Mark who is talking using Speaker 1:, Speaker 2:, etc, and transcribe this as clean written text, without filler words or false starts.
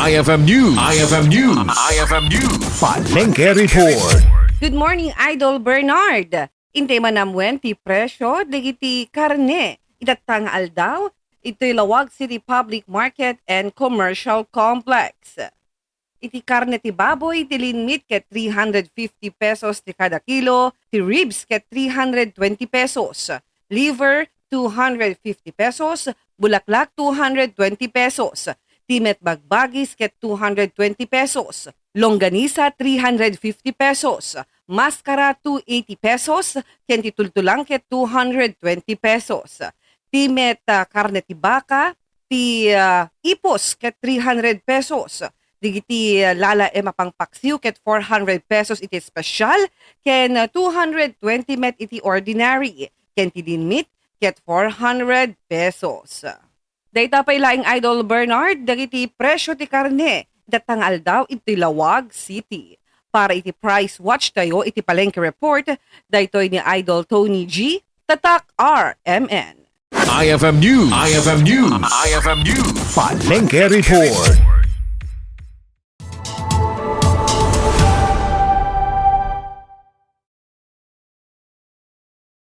Speaker 1: IFM News. IFM News. IFM News. Palengke Report.
Speaker 2: Good morning, Idol Bernard. Intay manamwen ti presyo dagiti karne idatang aldaw ito'y Lawag City Public Market and Commercial Complex. Iti karne ti baboy ti linmit ket 350 pesos ti kada kilo, ti ribs ket 320 pesos, liver 250 pesos, bulaklak 220 pesos, timet bagbagis ket 220 pesos, longganisa 350 pesos, maskara 280 pesos, ken ti tultulang ket 220 pesos. Timet karne ti baka, ti ipos ket 300 pesos. Digiti lala mapangpaksiw ket 400 pesos iti special, ken 220 met iti ordinary, ken ti dinmit ket 400 pesos. Dayta pay laing Idol Bernard, dagiti presyo ti karne datangal daw iti Lawag City. Para iti price watch tayo iti Palengke Report, daytoy ni Idol Tony G, Tatak RMN.
Speaker 1: IFM News. IFM News. IFM News. Palengke Report.